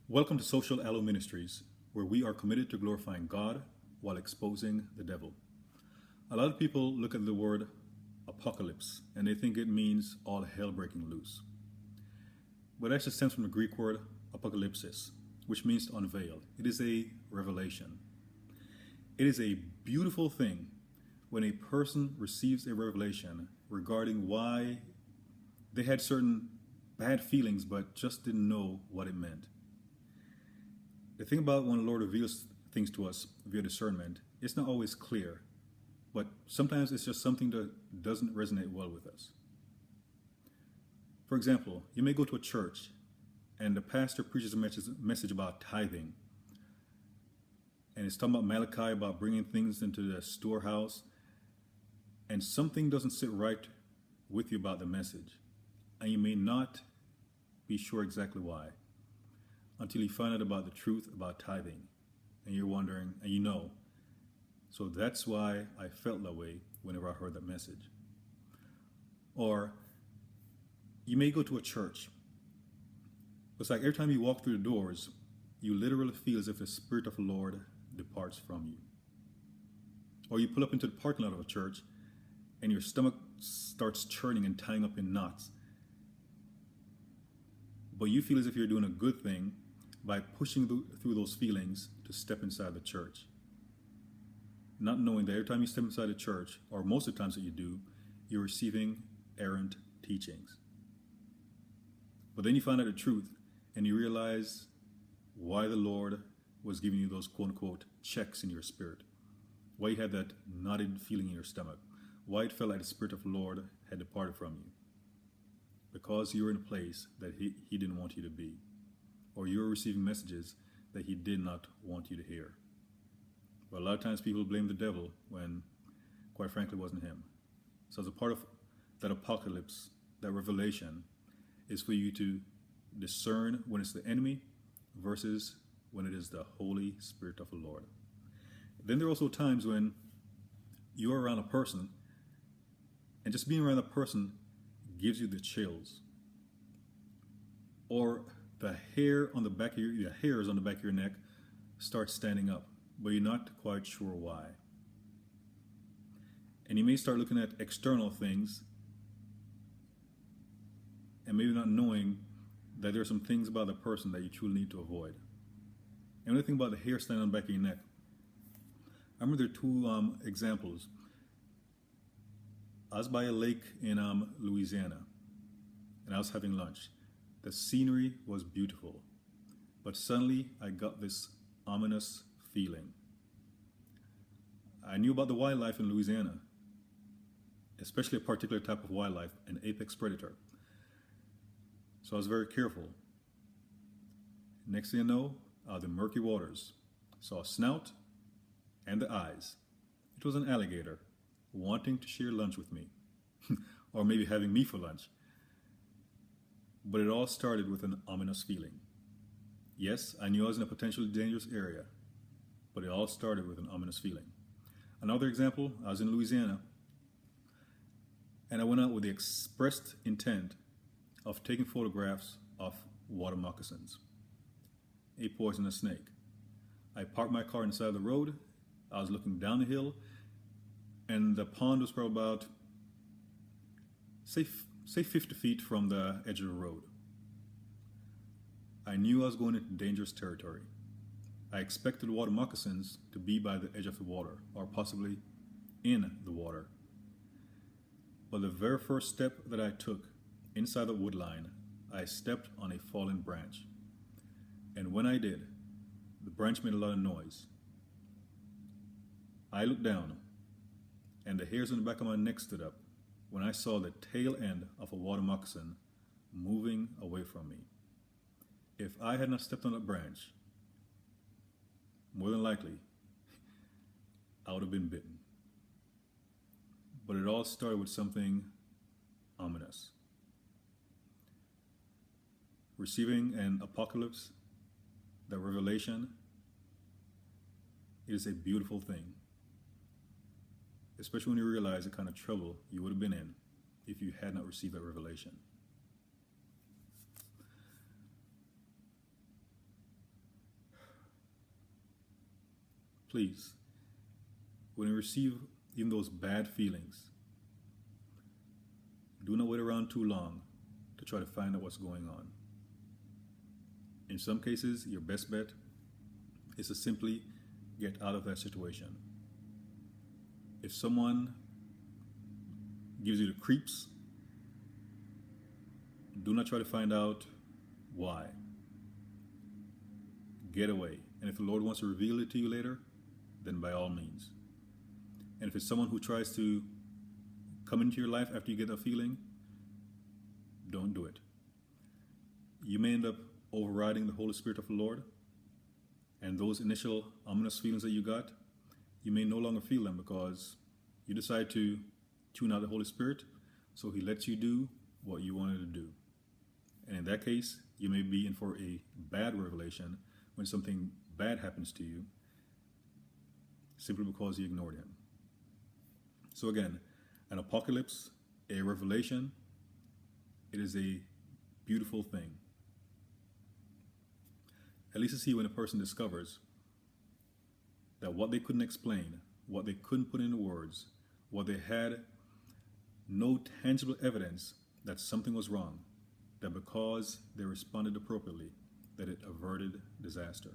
Welcome to Social Aloe Ministries, where we are committed to glorifying God while exposing the devil. A lot of people look at the word apocalypse and they think it means all hell breaking loose. But it actually stems from the Greek word apocalypsis, which means to unveil. It is a revelation. It is a beautiful thing when a person receives a revelation regarding why they had certain bad feelings but just didn't know what it meant. The thing about when the Lord reveals things to us via discernment, it's not always clear, but sometimes it's just something that doesn't resonate well with us. For example, you may go to a church and the pastor preaches a message about tithing. And it's talking about Malachi, about bringing things into the storehouse. And something doesn't sit right with you about the message. And you may not be sure exactly why, until you find out about the truth about tithing. And you're wondering, and you know. So that's why I felt that way whenever I heard that message. Or you may go to a church. It's like every time you walk through the doors, you literally feel as if the Spirit of the Lord departs from you. Or you pull up into the parking lot of a church and your stomach starts churning and tying up in knots. But you feel as if you're doing a good thing by pushing through those feelings to step inside the church. Not knowing that every time you step inside the church, or most of the times that you do, you're receiving errant teachings. But then you find out the truth and you realize why the Lord was giving you those quote-unquote checks in your spirit. Why you had that knotted feeling in your stomach. Why it felt like the Spirit of the Lord had departed from you. Because you were in a place that He didn't want you to be. Or you were receiving messages that He did not want you to hear. But a lot of times people blame the devil when, quite frankly, it wasn't him. So as a part of that apocalypse, that revelation, is for you to discern when it's the enemy versus when it is the Holy Spirit of the Lord. Then there are also times when you're around a person and just being around a person gives you the chills. Or the hair on the back of the hairs on the back of your neck start standing up, but you're not quite sure why. And you may start looking at external things and maybe not knowing that there are some things about the person that you truly need to avoid. And when I think about the hair standing on the back of your neck, I remember there are two examples. I was by a lake in Louisiana, and I was having lunch. The scenery was beautiful, but suddenly I got this ominous feeling. I knew about the wildlife in Louisiana, especially a particular type of wildlife, an apex predator. So I was very careful. Next thing I know, the murky waters, saw a snout and the eyes. It was an alligator wanting to share lunch with me, or maybe having me for lunch. But it all started with an ominous feeling. Yes, I knew I was in a potentially dangerous area, but it all started with an ominous feeling. Another example, I was in Louisiana, and I went out with the expressed intent of taking photographs of water moccasins, a poisonous snake. I parked my car on the side of the road. I was looking down the hill, and the pond was probably about, say 50 feet from the edge of the road. I knew I was going into dangerous territory. I expected water moccasins to be by the edge of the water, or possibly in the water. But the very first step that I took inside the wood line, I stepped on a fallen branch. And when I did, the branch made a lot of noise. I looked down, and the hairs on the back of my neck stood up when I saw the tail end of a water moccasin moving away from me. If I had not stepped on that branch, more than likely, I would have been bitten. But it all started with something ominous. Receiving an apocalypse, that revelation, it is a beautiful thing. Especially when you realize the kind of trouble you would have been in if you had not received that revelation. please, when you receive even those bad feelings, do not wait around too long to try to find out what's going on. In some cases, your best bet is to simply get out of that situation. If someone gives you the creeps, do not try to find out why. Get away. And if the Lord wants to reveal it to you later, then by all means. And if it's someone who tries to come into your life after you get a feeling, don't do it. You may end up overriding the Holy Spirit of the Lord, and those initial ominous feelings that you got, you may no longer feel them because you decide to tune out the Holy Spirit, so He lets you do what you wanted to do. And in that case, you may be in for a bad revelation when something bad happens to you, simply because you ignored Him. So again, an apocalypse, a revelation, it is a beautiful thing. At least to see when a person discovers that what they couldn't explain, what they couldn't put into words, what they had no tangible evidence that something was wrong, that because they responded appropriately, that it averted disaster.